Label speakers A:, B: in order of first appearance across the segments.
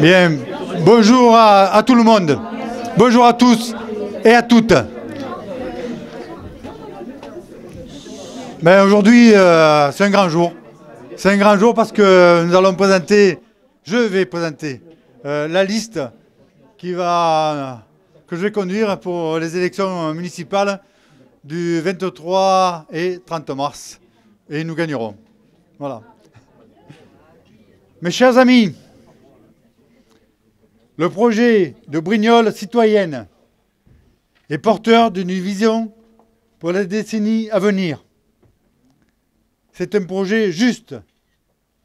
A: Bien, bonjour à tout le monde. Bonjour à tous et à toutes. Ben aujourd'hui, c'est un grand jour. C'est un grand jour parce que nous allons présenter, je vais présenter la liste que je vais conduire pour les élections municipales du 23 et 30 mars. Et nous gagnerons. Voilà. Mes chers amis, le projet de Brignoles citoyenne est porteur d'une vision pour les décennies à venir. C'est un projet juste,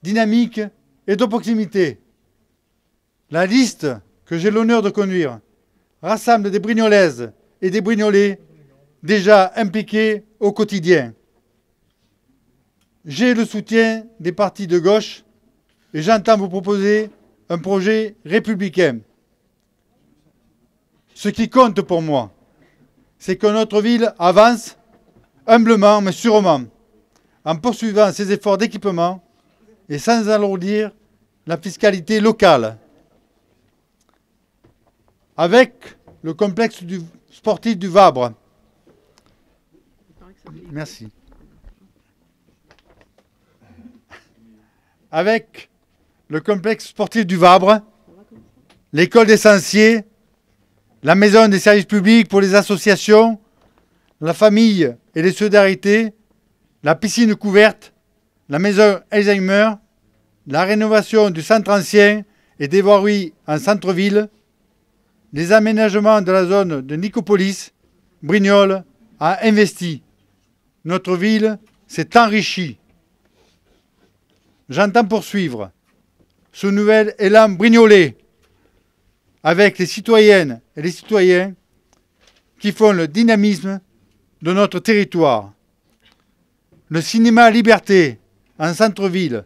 A: dynamique et de proximité. La liste que j'ai l'honneur de conduire rassemble des Brignolaises et des Brignolais déjà impliqués au quotidien. J'ai le soutien des partis de gauche et j'entends vous proposer un projet républicain. Ce qui compte pour moi, c'est que notre ville avance humblement mais sûrement, en poursuivant ses efforts d'équipement et sans alourdir la fiscalité locale. Avec le complexe sportif du Vabre. Merci. Avec le complexe sportif du Vabre, l'école des Sanciers, la maison des services publics pour les associations, la famille et les solidarités, la piscine couverte, la maison Alzheimer, la rénovation du centre ancien et des voiries en centre-ville, les aménagements de la zone de Nicopolis, Brignoles a investi. Notre ville s'est enrichie. J'entends poursuivre ce nouvel élan brignolais avec les citoyennes et les citoyens qui font le dynamisme de notre territoire. Le cinéma Liberté en centre-ville,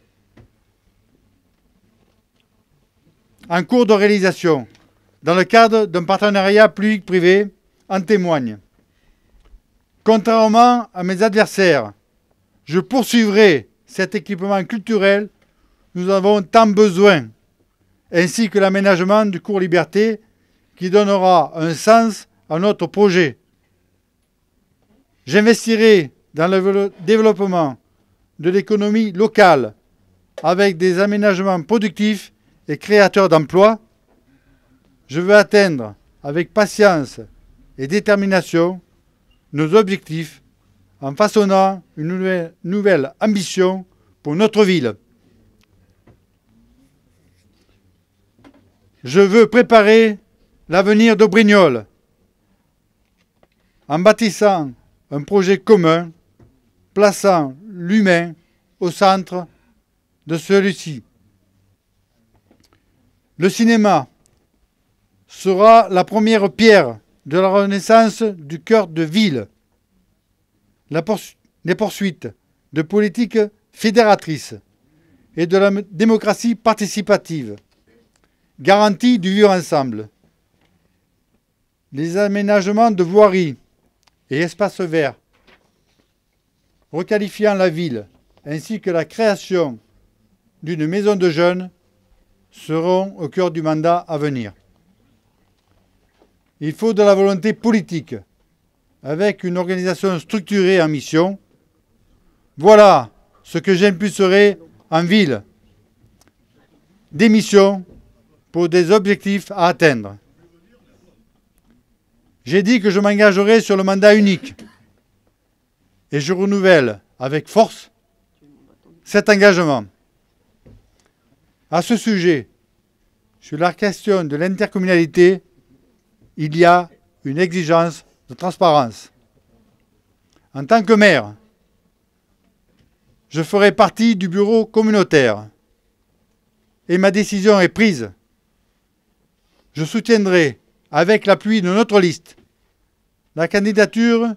A: en cours de réalisation, dans le cadre d'un partenariat public-privé, en témoigne. Contrairement à mes adversaires, je poursuivrai cet équipement culturel dont nous avons tant besoin, ainsi que l'aménagement du cours Liberté qui donnera un sens à notre projet. J'investirai dans le développement de l'économie locale avec des aménagements productifs et créateurs d'emplois. Je veux atteindre avec patience et détermination nos objectifs en façonnant une nouvelle ambition pour notre ville. Je veux préparer l'avenir de Brignoles en bâtissant un projet commun, plaçant l'humain au centre de celui-ci. Le cinéma sera la première pierre de la renaissance du cœur de ville. Les poursuites de politiques fédératrices et de la démocratie participative, garantie du vivre ensemble. Les aménagements de voiries et espaces verts, requalifiant la ville, ainsi que la création d'une maison de jeunes seront au cœur du mandat à venir. Il faut de la volonté politique, avec une organisation structurée en mission. Voilà ce que j'impulserai en ville. Des missions pour des objectifs à atteindre. J'ai dit que je m'engagerai sur le mandat unique. Et je renouvelle avec force cet engagement. À ce sujet, sur la question de l'intercommunalité, il y a une exigence de transparence. En tant que maire, je ferai partie du bureau communautaire et ma décision est prise. Je soutiendrai, avec l'appui de notre liste, la candidature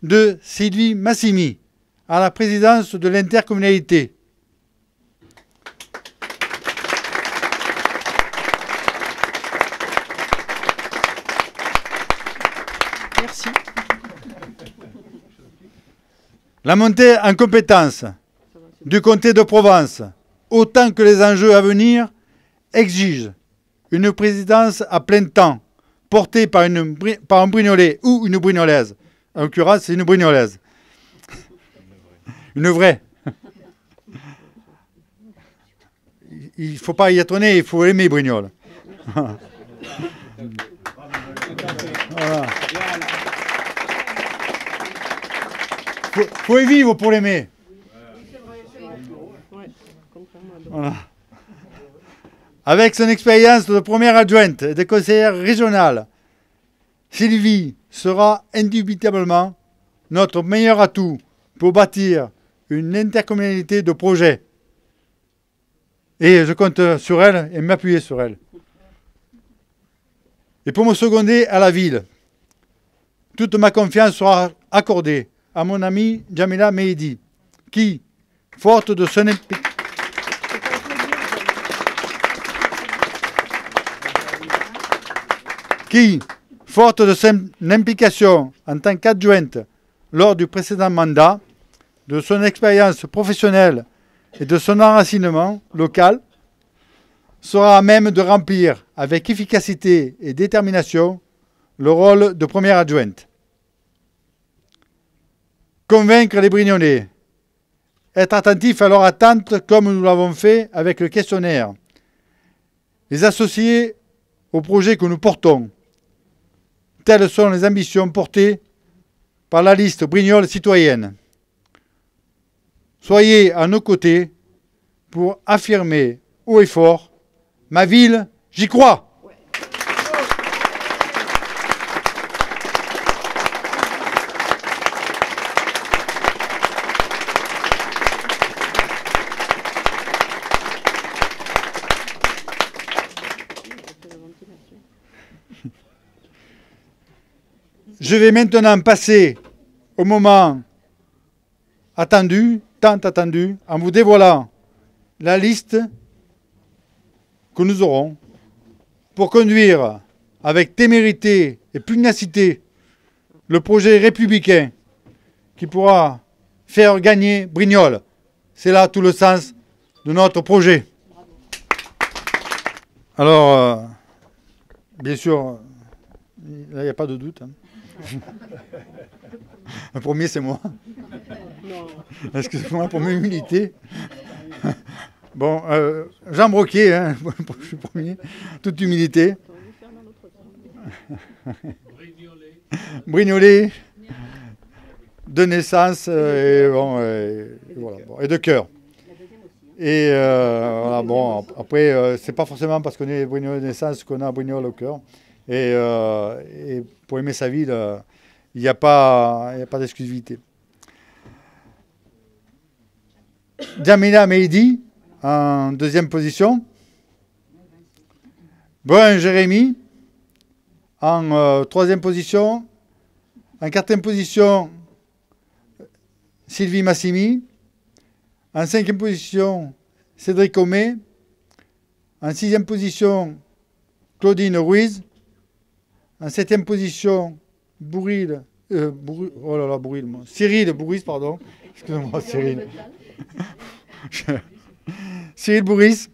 A: de Sylvie Massimi à la présidence de l'intercommunalité.
B: Merci.
A: La montée en compétence du comté de Provence, autant que les enjeux à venir, exigent une présidence à plein temps, portée par un Brignolais ou une Brignolaise. En l'occurrence, c'est une Brignolaise. Une vraie. Il ne faut pas y étonner, il faut aimer Brignoles. Voilà. Faut y vivre pour l'aimer. Voilà. Avec son expérience de première adjointe et de conseillère régionale, Sylvie sera indubitablement notre meilleur atout pour bâtir une intercommunalité de projets. Et je compte sur elle et m'appuyer sur elle. Et pour me seconder à la ville, toute ma confiance sera accordée à mon amie Jamila Mehidi, qui, forte de son implication en tant qu'adjointe lors du précédent mandat, de son expérience professionnelle et de son enracinement local, sera à même de remplir avec efficacité et détermination le rôle de première adjointe. Convaincre les Brignolais, être attentif à leurs attentes comme nous l'avons fait avec le questionnaire, les associer aux projets que nous portons. Telles sont les ambitions portées par la liste Brignoles citoyenne. Soyez à nos côtés pour affirmer haut et fort: ma ville, j'y crois. Je vais maintenant passer au moment attendu, tant attendu, en vous dévoilant la liste que nous aurons pour conduire avec témérité et pugnacité le projet républicain qui pourra faire gagner Brignoles. C'est là tout le sens de notre projet. Alors, bien sûr, là il n'y a pas de doute. Hein. Le premier, c'est moi. Excusez-moi pour mes humilités. Bon, Jean Broquier, hein, je suis premier, toute humilité. Brignolais, de naissance et, bon, voilà, bon, et de cœur. Et voilà, bon, après, c'est pas forcément parce qu'on est Brignolais de naissance qu'on a Brignoles au cœur. Et pour aimer sa ville, il n'y a pas d'exclusivité. Jamila Mehidi, en deuxième position. Brun Jérémy, en troisième position. En quatrième position, Sylvie Massimi. En cinquième position, Cédric Homé. En sixième position, Claudine Ruiz. En septième position, Cyril Bourris, pardon. Excusez-moi, Cyril. Cyril Bourris.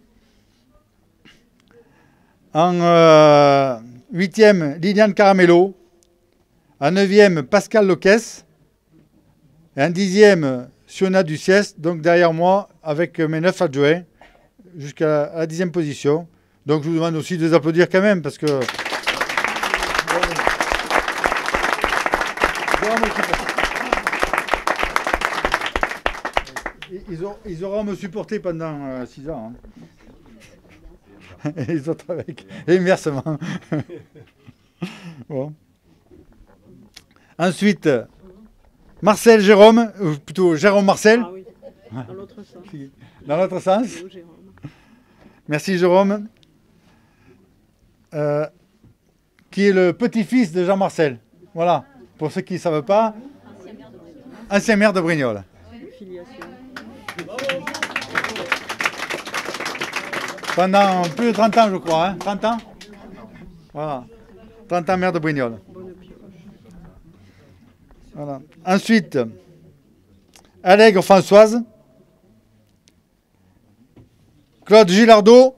A: En huitième, Liliane Caramello. En neuvième, Pascal Loquès. Et en dixième, Siona Duciès. Donc derrière moi, avec mes 9 adjoints, jusqu'à la 10e position. Donc je vous demande aussi de les applaudir quand même, parce que... Ils auront me supporter pendant 6 ans. Hein. Et les autres avec. Et inversement. Bon. Ensuite, Marcel Jérôme, ou plutôt Jérôme Marcel.
B: Ah oui, dans l'autre sens.
A: Dans l'autre sens. Merci Jérôme. Qui est le petit-fils de Jean Marcel. Voilà. Pour ceux qui ne savent pas, ancien maire de Brignoles. Pendant plus de 30 ans, je crois. Hein. 30 ans. Voilà. 30 ans maire de Brignoles. Voilà. Ensuite, Allègre Françoise. Claude Gilardeau.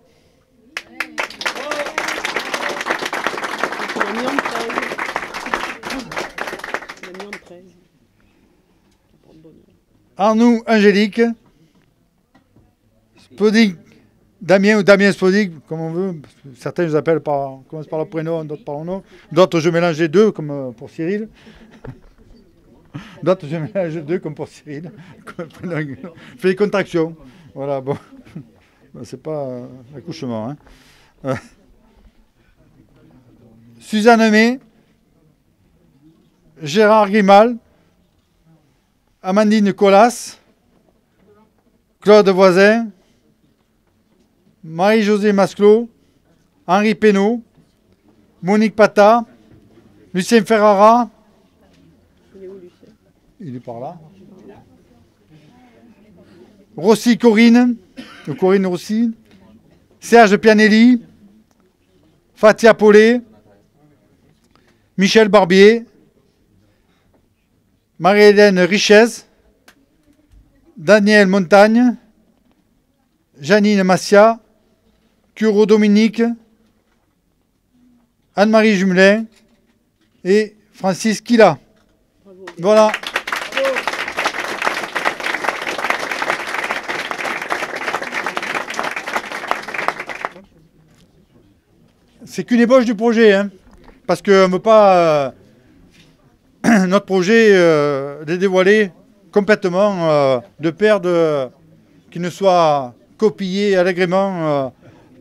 A: Arnoux Angélique, Spoding Damien ou Damien Spoding, comme on veut. Certains nous appellent commencent par leur prénom, d'autres par leur nom. D'autres je mélange les deux, comme pour Cyril. D'autres je mélange les deux, comme pour Cyril. Je fais des contractions. Voilà, bon. C'est pas l'accouchement. Hein. Suzanne May, Gérard Grimal, Amandine Colas, Claude Voisin, Marie-Josée Masclot, Henri Pénaud, Monique Pata, Lucien Ferrara. Il est où, Lucien? Il est par là. Rossi Corinne, ou Corinne Rossi, Serge Pianelli, Fatia Paulet, Michel Barbier, Marie-Hélène Richez, Daniel Montagne, Janine Massia, Curo Dominique, Anne-Marie Jumelin et Francis Kila. Voilà. C'est qu'une ébauche du projet, hein, parce qu'on ne veut pas notre projet les dévoiler complètement de peur qu'il ne soit copié allègrement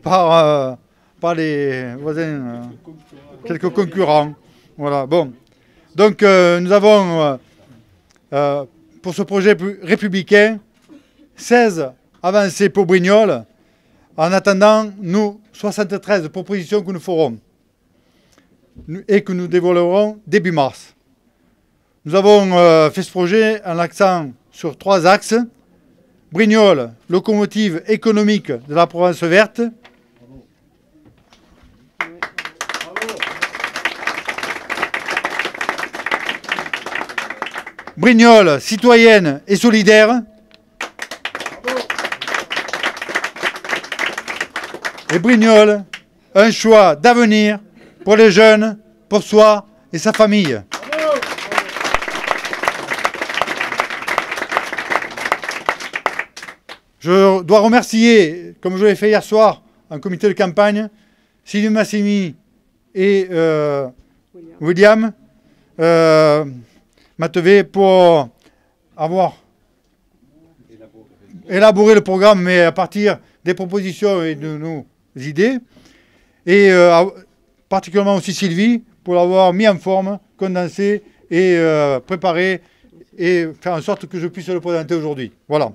A: par les voisins, quelques concurrents. Voilà, bon. Donc nous avons, pour ce projet républicain, 16 avancées pour Brignoles, en attendant, nous, 73 propositions que nous ferons et que nous dévoilerons début mars. Nous avons fait ce projet en accent sur 3 axes. Brignoles, locomotive économique de la Provence verte. Brignoles, citoyenne et solidaire. Et Brignoles, un choix d'avenir pour les jeunes, pour soi et sa famille. Je dois remercier, comme je l'ai fait hier soir, en comité de campagne, Sylvie Massimi et William Matevé pour avoir élaboré le programme, mais à partir des propositions et de nos idées. Et particulièrement aussi Sylvie, pour l'avoir mis en forme, condensé et préparé, et faire en sorte que je puisse le présenter aujourd'hui. Voilà.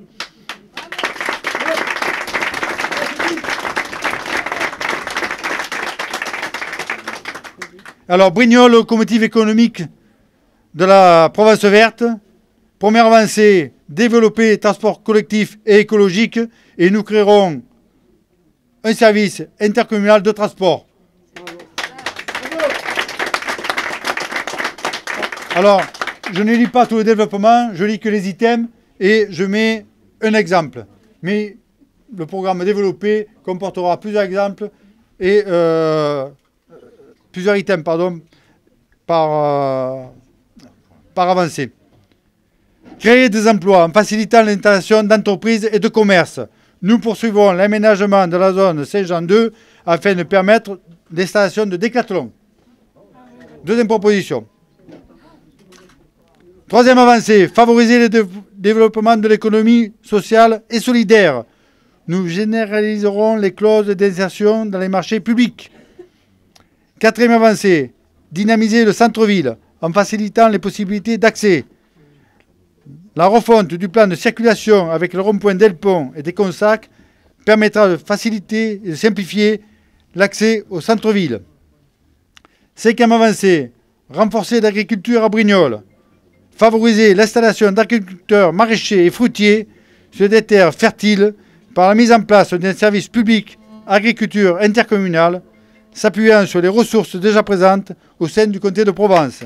A: Alors, Brignoles, locomotive économique de la Provence verte. Première avancée, développer les transports collectifs et écologiques, et nous créerons un service intercommunal de transport. Alors, je ne lis pas tout le développement, je lis que les items et je mets un exemple. Mais le programme développé comportera plusieurs exemples et plusieurs items, pardon, par avancée. Créer des emplois en facilitant l'installation d'entreprises et de commerces. Nous poursuivons l'aménagement de la zone Saint-Jean 2 afin de permettre l'installation de décathlon. Deuxième proposition. Troisième avancée, favoriser le développement de l'économie sociale et solidaire. Nous généraliserons les clauses d'insertion dans les marchés publics. Quatrième avancée, dynamiser le centre-ville en facilitant les possibilités d'accès. La refonte du plan de circulation avec le rond-point d'Elpont et des Consac permettra de faciliter et de simplifier l'accès au centre-ville. Cinquième avancée, renforcer l'agriculture à Brignoles. Favoriser l'installation d'agriculteurs maraîchers et fruitiers sur des terres fertiles par la mise en place d'un service public agriculture intercommunale s'appuyant sur les ressources déjà présentes au sein du comté de Provence.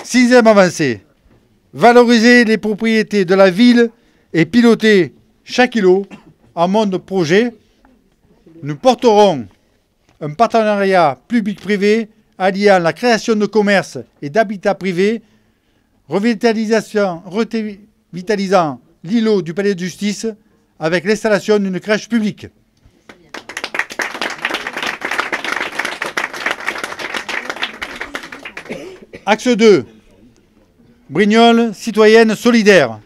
A: Sixième avancée, valoriser les propriétés de la ville et piloter chaque îlot en mode projet Nous porterons un partenariat public-privé alliant la création de commerces et d'habitats privés, revitalisant l'îlot du palais de justice avec l'installation d'une crèche publique. Axe 2. Brignoles citoyenne solidaire.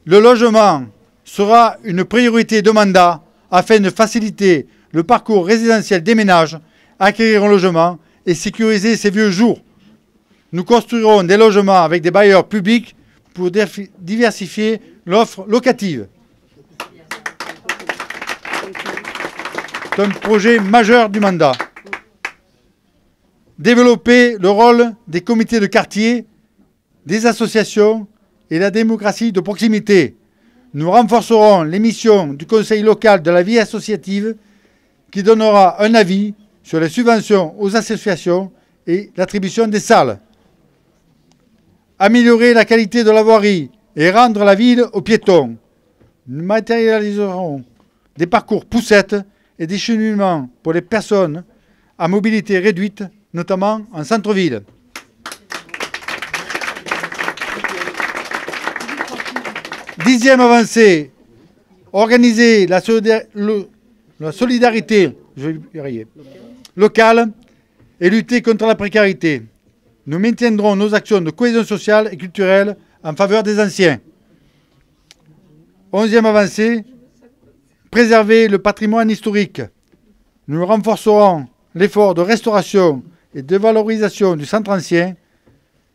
A: Le logement sera une priorité de mandat afin de faciliter le parcours résidentiel des ménages, acquérir un logement et sécuriser ses vieux jours. Nous construirons des logements avec des bailleurs publics pour diversifier l'offre locative. C'est un projet majeur du mandat. Développer le rôle des comités de quartier, des associations et la démocratie de proximité. Nous renforcerons les missions du conseil local de la vie associative qui donnera un avis sur les subventions aux associations et l'attribution des salles. Améliorer la qualité de la voirie et rendre la ville aux piétons. Nous matérialiserons des parcours poussettes et des cheminements pour les personnes à mobilité réduite, notamment en centre-ville. Dixième avancée, organiser la solidarité locale et lutter contre la précarité. Nous maintiendrons nos actions de cohésion sociale et culturelle en faveur des anciens. Onzième avancée, préserver le patrimoine historique. Nous renforcerons l'effort de restauration et de valorisation du centre ancien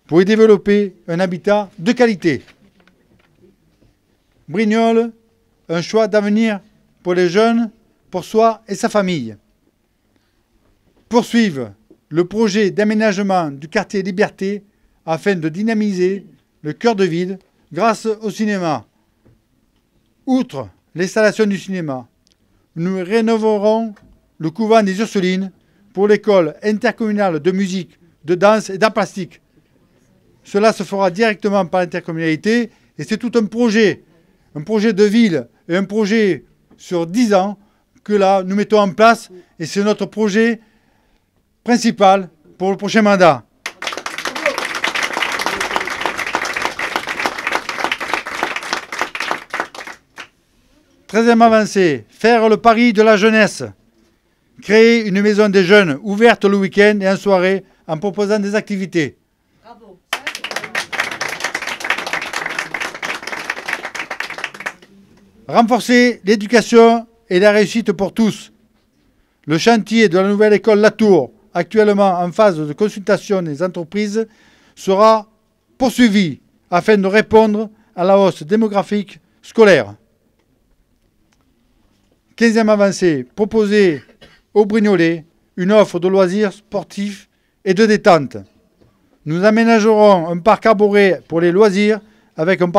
A: pour y développer un habitat de qualité. Brignoles, un choix d'avenir pour les jeunes, pour soi et sa famille. Poursuivre le projet d'aménagement du quartier Liberté afin de dynamiser le cœur de ville grâce au cinéma. Outre l'installation du cinéma, nous rénoverons le couvent des Ursulines pour l'école intercommunale de musique, de danse et d'art plastique. Cela se fera directement par l'intercommunalité et c'est tout un projet de ville et un projet sur 10 ans que là nous mettons en place et c'est notre projet principal pour le prochain mandat. Treizième avancée, faire le pari de la jeunesse. Créer une maison des jeunes ouverte le week-end et en soirée en proposant des activités. Bravo. Renforcer l'éducation et la réussite pour tous. Le chantier de la nouvelle école Latour, actuellement en phase de consultation des entreprises, sera poursuivi afin de répondre à la hausse démographique scolaire. 15e avancée, proposer aux Brignolais une offre de loisirs sportifs et de détente. Nous aménagerons un parc arboré pour les loisirs avec un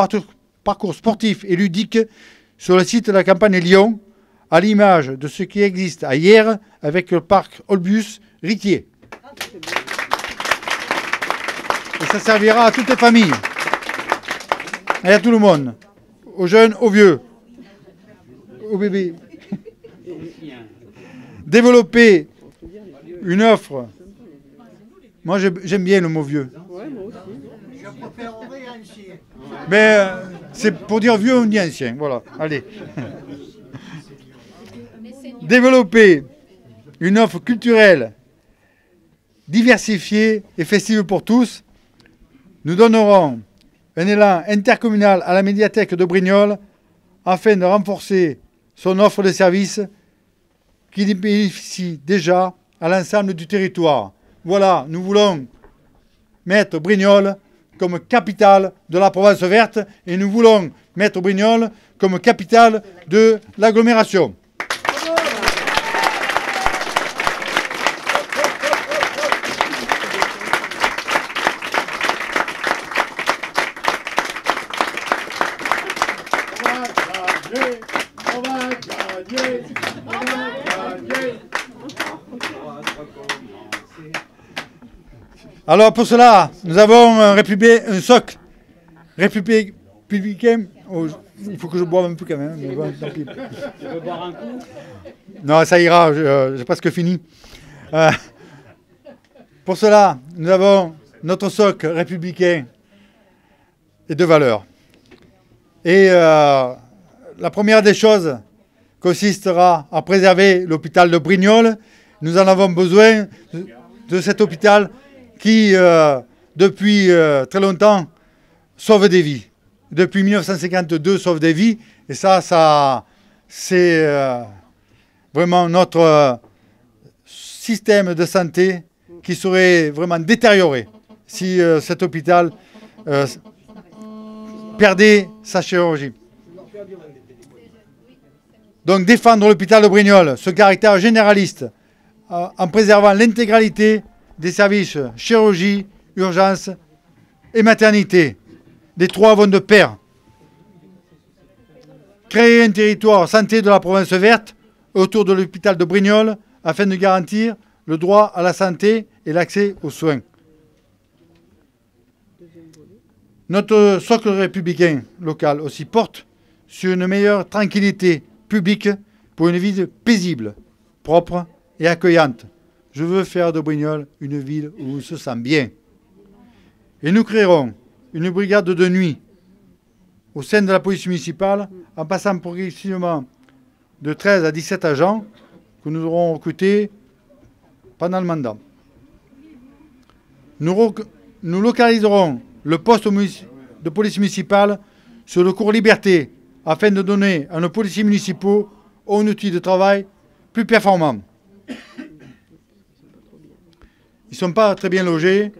A: parcours sportif et ludique sur le site de la campagne Lyon, à l'image de ce qui existe à Hyères avec le parc Olbus Ritier. Et ça servira à toutes les familles et à tout le monde, aux jeunes, aux vieux, aux bébés. Développer une offre. Moi, j'aime bien le mot vieux. Je préférerais ancien. Mais c'est pour dire vieux, on dit ancien. Voilà, allez. Développer une offre culturelle diversifiée et festive pour tous. Nous donnerons un élan intercommunal à la médiathèque de Brignoles afin de renforcer son offre de services qui bénéficie déjà à l'ensemble du territoire. Voilà, nous voulons mettre Brignoles comme capitale de la Provence verte et nous voulons mettre Brignoles comme capitale de l'agglomération. Alors pour cela, nous avons un socle républicain Il faut que je boive un peu quand même. Mais bon, tant pis.
B: Tu veux boire un coup?
A: Non, ça ira, j'ai presque fini. Pour cela, nous avons notre socle républicain et de valeurs. Et la première des choses consistera à préserver l'hôpital de Brignoles. Nous en avons besoin de cet hôpital qui, depuis très longtemps, sauve des vies. Depuis 1952, sauve des vies. Et ça c'est vraiment notre système de santé qui serait vraiment détérioré si cet hôpital perdait sa chirurgie. Donc défendre l'hôpital de Brignoles, ce caractère généraliste, en préservant l'intégralité des services chirurgie, urgence et maternité. Les trois vont de pair. Créer un territoire santé de la province verte autour de l'hôpital de Brignoles afin de garantir le droit à la santé et l'accès aux soins. Notre socle républicain local aussi porte sur une meilleure tranquillité publique pour une ville paisible, propre et accueillante. Je veux faire de Brignoles une ville où on se sent bien. Et nous créerons une brigade de nuit au sein de la police municipale en passant progressivement de 13 à 17 agents que nous aurons recrutés pendant le mandat. Nous localiserons le poste de police municipale sur le cours Liberté afin de donner à nos policiers municipaux un outil de travail plus performant. Ils ne sont pas très bien logés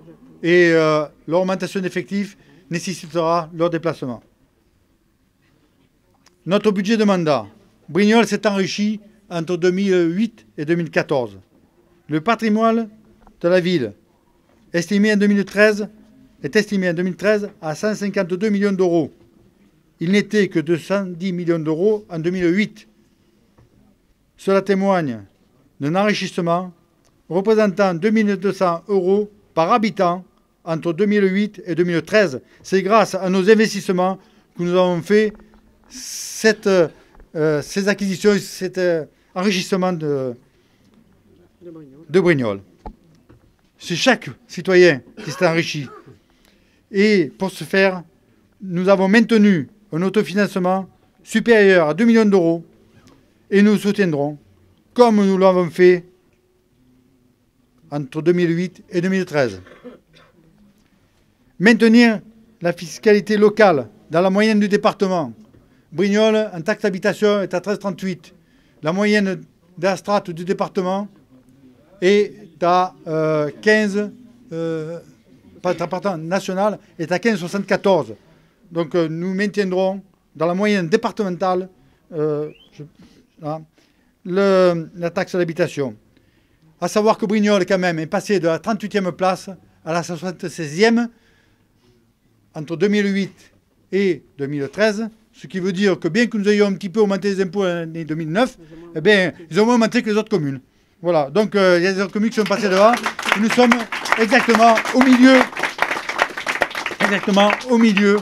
A: et leur augmentation d'effectifs nécessitera leur déplacement. Notre budget de mandat. Brignoles s'est enrichi entre 2008 et 2014. Le patrimoine de la ville est estimé en 2013 à 152 millions d'euros. Il n'était que de 110 millions d'euros en 2008. Cela témoigne d'un enrichissement représentant 2200 euros par habitant entre 2008 et 2013. C'est grâce à nos investissements que nous avons fait ces acquisitions, cet enrichissement de Brignoles. C'est chaque citoyen qui s'est enrichi. Et pour ce faire, nous avons maintenu un autofinancement supérieur à 2 millions d'euros et nous soutiendrons, comme nous l'avons fait entre 2008 et 2013. Maintenir la fiscalité locale dans la moyenne du département. Brignoles, en taxe d'habitation, est à 13,38. La moyenne de la strate du département est à 15, pas département national, est à 15,74. Donc nous maintiendrons dans la moyenne départementale la taxe d'habitation. À savoir que Brignoles, quand même, est passé de la 38e place à la 76e entre 2008 et 2013, ce qui veut dire que bien que nous ayons un petit peu augmenté les impôts en l'année 2009, eh bien, ils ont moins augmenté que les autres communes. Voilà, donc il y a des autres communes qui sont passées devant, et nous sommes exactement au milieu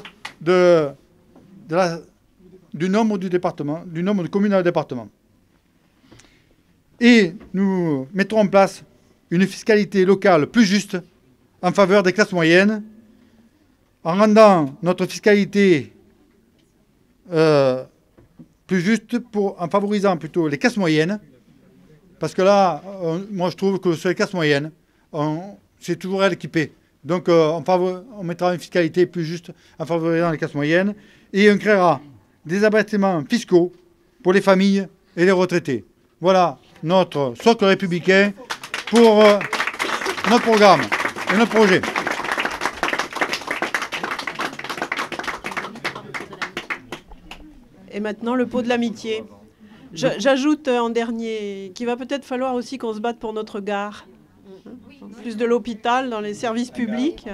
A: du nombre du département, du nombre de communes dans le département. Et nous mettrons en place une fiscalité locale plus juste en faveur des classes moyennes, en rendant notre fiscalité plus juste en favorisant plutôt les classes moyennes, parce que là, moi je trouve que sur les classes moyennes, c'est toujours elles qui paient. Donc on mettra une fiscalité plus juste en favorisant les classes moyennes et on créera des abattements fiscaux pour les familles et les retraités. Voilà notre socle républicain pour notre programme et notre projet.
C: Et maintenant, le pot de l'amitié. J'ajoute en dernier qu'il va peut-être falloir aussi qu'on se batte pour notre gare. Plus de l'hôpital, dans les services publics.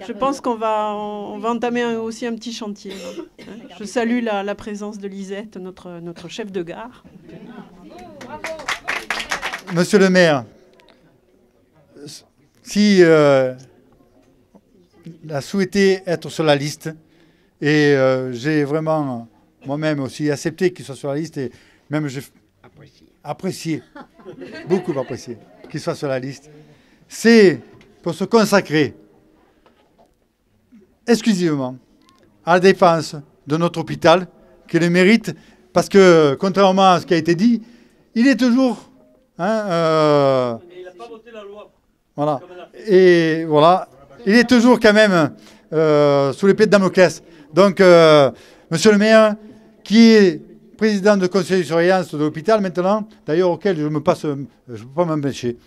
C: Je pense qu'on va entamer aussi un petit chantier. Je salue la présence de Lisette, notre chef de gare.
A: Monsieur le maire, si a souhaité être sur la liste, Et j'ai vraiment moi-même aussi accepté qu'il soit sur la liste et même j'ai apprécié, beaucoup apprécié qu'il soit sur la liste. C'est pour se consacrer exclusivement à la défense de notre hôpital, qui le mérite, parce que, contrairement à ce qui a été dit, il est toujours... Hein,
B: il n'a pas voté la loi.
A: Voilà. Et voilà, il est toujours quand même sous l'épée de Damoclès. Donc, monsieur le maire, qui est président du conseil de surveillance de l'hôpital maintenant, d'ailleurs auquel je ne peux pas m'empêcher.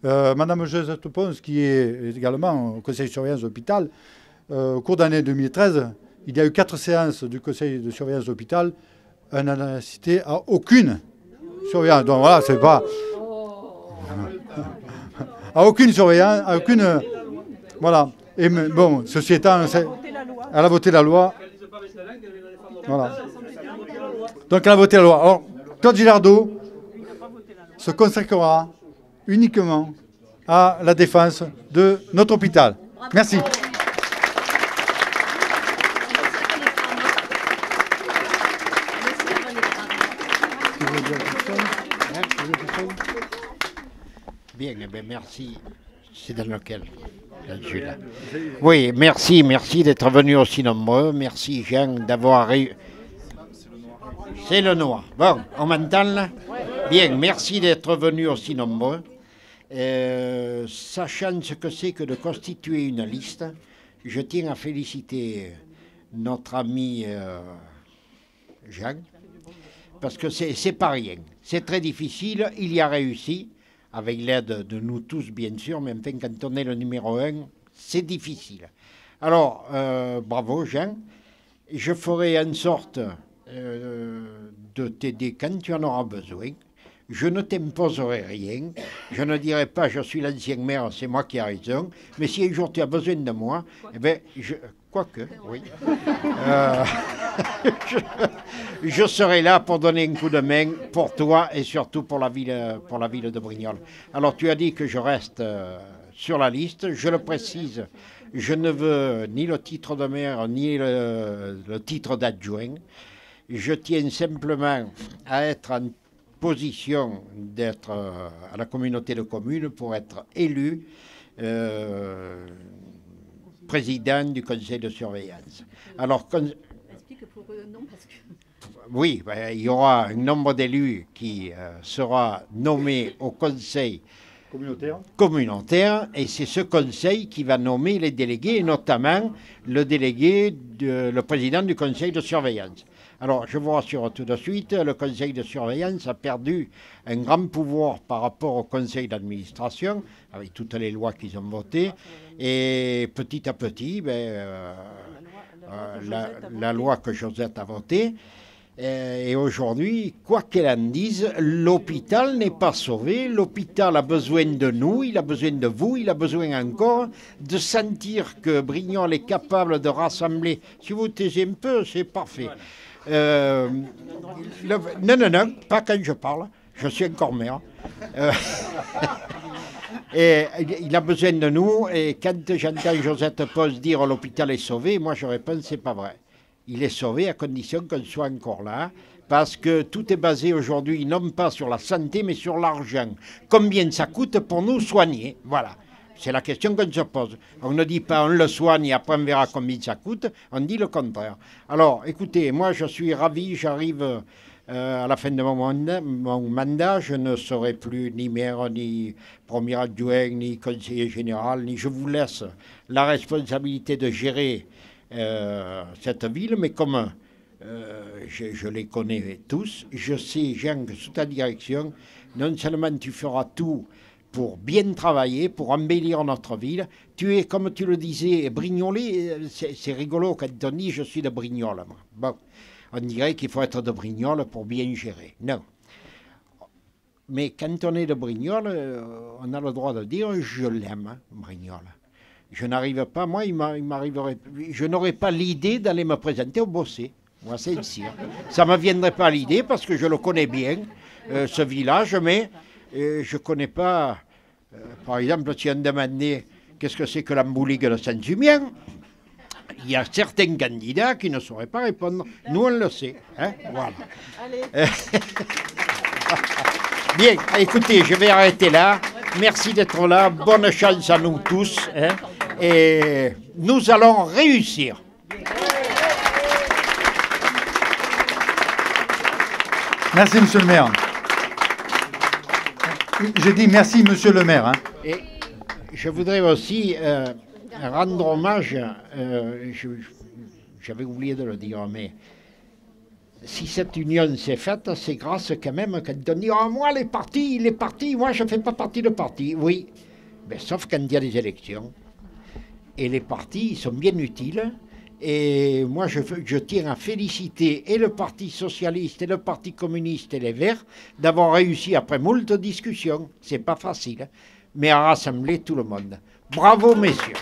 A: Madame Josette Ponce, qui est également au conseil de surveillance de l'hôpital, au cours de l'année 2013, il y a eu 4 séances du conseil de surveillance de l'hôpital. Elle n'en a cité à aucune surveillance. Donc voilà, c'est pas... à aucune surveillance, à aucune... Voilà. Et bon, ceci étant, elle a voté la loi. Voilà. Donc elle a voté la loi. Alors, Claude Gilardot se consacrera uniquement à la défense de notre hôpital. Merci.
D: Bien, eh bien, merci. C'est dans lequel là. Oui, merci d'être venu aussi nombreux. Merci Jean d'avoir réussi. C'est le noir. Bon, on m'entend là? Bien, merci d'être venu aussi nombreux. Sachant ce que c'est que de constituer une liste, je tiens à féliciter notre ami Jean, parce que c'est pas rien. C'est très difficile, il y a réussi, avec l'aide de nous tous bien sûr, mais enfin quand on est le numéro 1, c'est difficile. Alors, bravo Jean, je ferai en sorte de t'aider quand tu en auras besoin. Je ne t'imposerai rien, je ne dirai pas je suis l'ancien maire, c'est moi qui ai raison, mais si un jour tu as besoin de moi, eh bien, quoique, oui, je serai là pour donner un coup de main pour toi et surtout pour la ville de Brignoles. Alors tu as dit que je reste sur la liste, je le précise, je ne veux ni le titre de maire ni le titre d'adjoint, je tiens simplement à être en position d'être à la communauté de communes pour être élu président du conseil de surveillance. Alors, explique pour non parce que... Oui, ben, il y aura un nombre d'élus qui sera nommé au conseil communautaire et c'est ce conseil qui va nommer les délégués et notamment le président du conseil de surveillance. Alors, je vous rassure tout de suite, le conseil de surveillance a perdu un grand pouvoir par rapport au conseil d'administration, avec toutes les lois qu'ils ont votées, et petit à petit, la loi que Josette a votée, et aujourd'hui, quoi qu'elle en dise, l'hôpital n'est pas sauvé, l'hôpital a besoin de nous, il a besoin de vous, il a besoin encore de sentir que Brignoles est capable de rassembler. Si vous taisez un peu, c'est parfait. Non, pas quand je parle, je suis encore maire. Et il a besoin de nous, et quand j'entends Josette Ponce dire l'hôpital est sauvé, moi je réponds c'est pas vrai. Il est sauvé à condition qu'on soit encore là, parce que tout est basé aujourd'hui non pas sur la santé mais sur l'argent. Combien ça coûte pour nous soigner? Voilà. C'est la question qu'on se pose. On ne dit pas on le soigne et après on verra combien ça coûte, on dit le contraire. Alors, écoutez, moi je suis ravi, j'arrive à la fin de mon mandat, je ne serai plus ni maire, ni premier adjoint, ni conseiller général, ni je vous laisse la responsabilité de gérer cette ville, mais comme je les connais tous, je sais, Jean, que sous ta direction, non seulement tu feras tout pour bien travailler, pour embellir notre ville. Tu es, comme tu le disais, Brignolais, c'est rigolo quand on dit je suis de Brignoles. Bon, on dirait qu'il faut être de Brignoles pour bien gérer. Non. Mais quand on est de Brignoles, on a le droit de dire je l'aime, Brignoles. Je n'arrive pas, moi, je n'aurais pas l'idée d'aller me présenter au Bossé. Moi, c'est sûr. Ça ne me viendrait pas à l'idée parce que je le connais bien, ce village, mais je ne connais pas. Par exemple, si on me demandait qu'est-ce que c'est que l'embouligue de Saint-Sumien, Il y a certains candidats qui ne sauraient pas répondre. Nous, on le sait. Hein, voilà.
C: Allez.
D: Bien, écoutez, je vais arrêter là. Merci d'être là. Bonne chance à nous tous. Hein, et nous allons réussir.
A: Merci, monsieur le maire. J'ai dit merci, monsieur le maire. Hein.
D: Et je voudrais aussi rendre hommage, j'avais oublié de le dire, mais si cette union s'est faite, c'est grâce quand même quand on dit « Oh, moi, les partis, moi, je ne fais pas partie de parti. » Oui, mais sauf quand il y a des élections. Et les partis, ils sont bien utiles. Et moi, je tiens à féliciter et le Parti socialiste, et le Parti communiste, et les Verts, d'avoir réussi, après moult discussions, c'est pas facile, mais à rassembler tout le monde. Bravo, messieurs.